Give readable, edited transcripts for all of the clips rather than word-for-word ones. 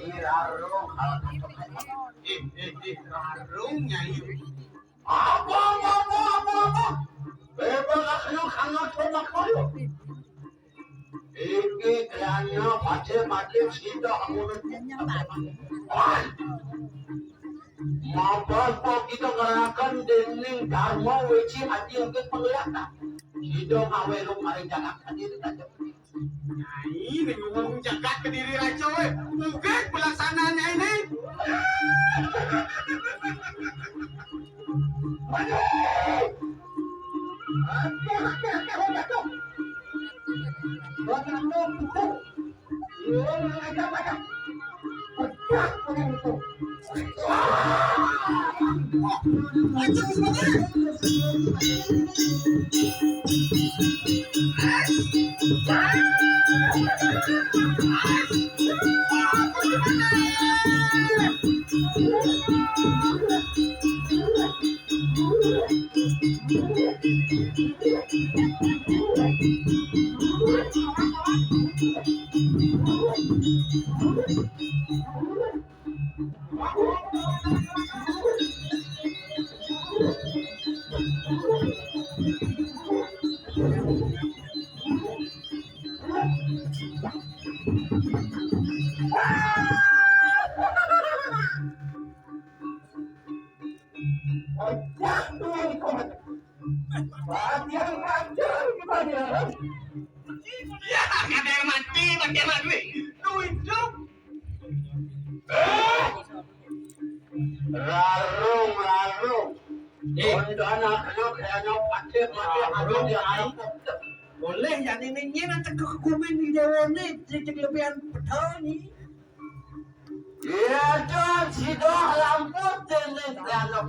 irarung Rarung nyai. apa bebas lu kangen coba koyo iki kayaknya macam-macam sida amun maupun kita gerakan dening dharma weci hati untuk penglihatan sida ngawe lu mari jaga diri aja Nyai ngomong jagat ke diri raja we. Mungkin pelaksanaannya ini. Ya, ada yang mati, bagaimana duit? Duit dong. Larung. Untuk anak-anak kayaknya mati ada di alam. Boleh jadi nengnya nanti kekumen di dewan nih, jadi kelebihan petani. Iya tuh, sido lampu tenis dalam.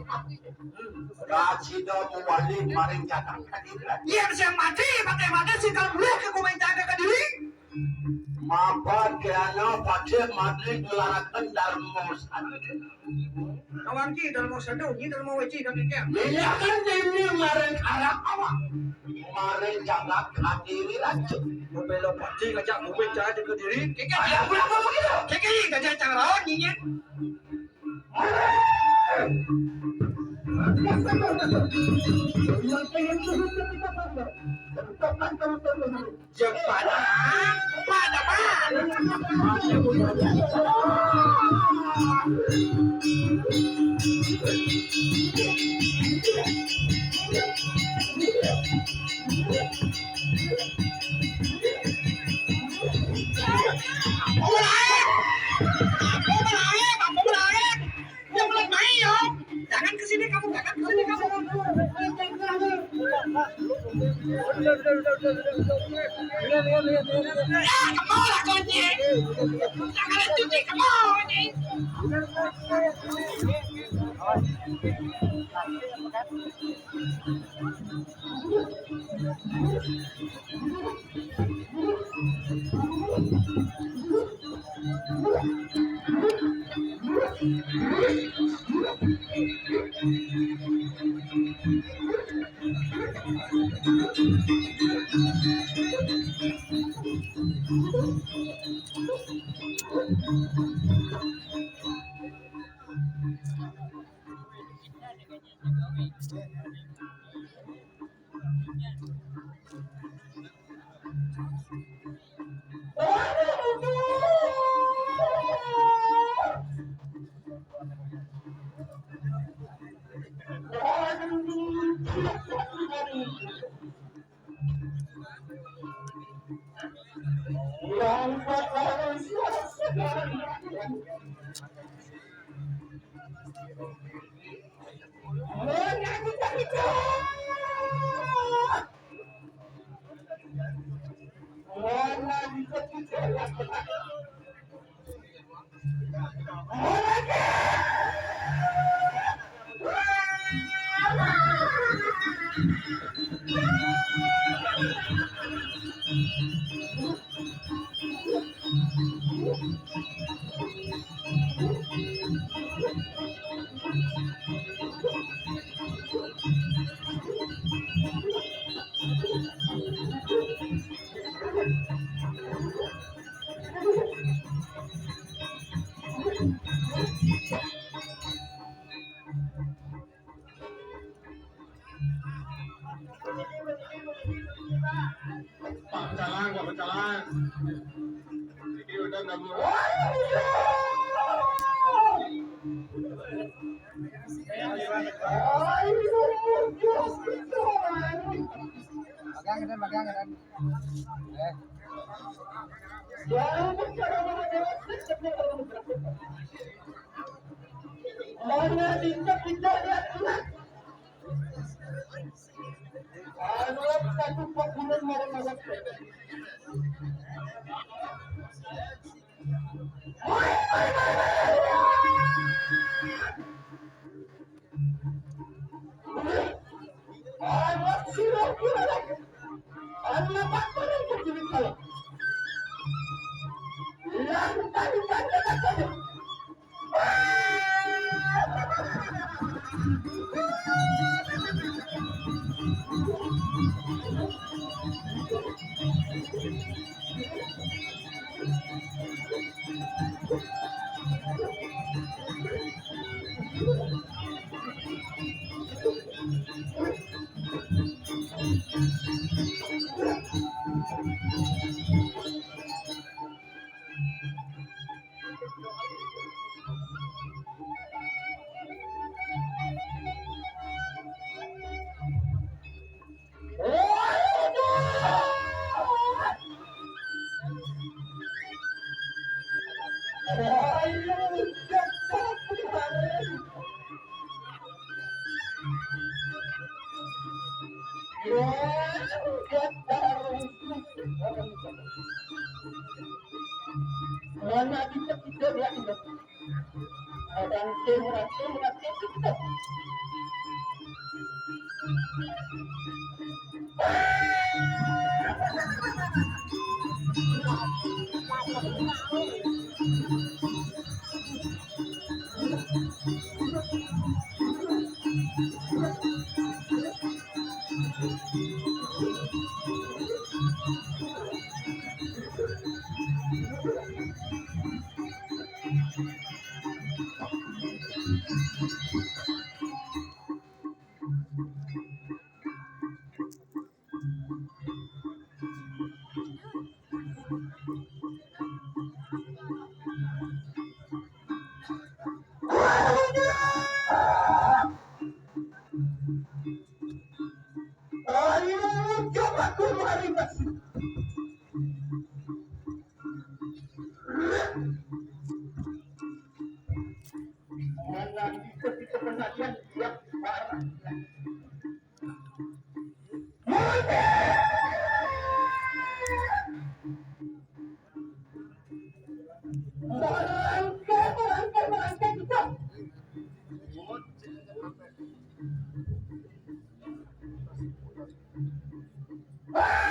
Sido mewali maring catang kadiri. Iya bisa mati sih kalau boleh kekumen jaga ke diri. Mapa kayaknya pakai mati gelarakan dharma Kawan ki dalam mau sadau, ni dalam mau weci dan ni. Iya kan ini maring arak awak. Maring jaga kadiri aja. Membela pati ngajak kekumen jaga ke diri. Ayah berapa begitu? Kekali ngajak cara lawan ni nya. Jangan pada Jangan kesini kamu, jangan kesini kamu. Ya, kamu lah kunci. Jangan cuci kamu ini. Jalan, gua berjalan. Ini udah nggak mau. Magang kan. Mana tidak lihat tuh. Satu pokok marah-marah. Mana kita lihat itu. Dan timur kita. Ayo, coba kembali masuk. Mana kita pengajian yang parah. Merangkai kita. Ah!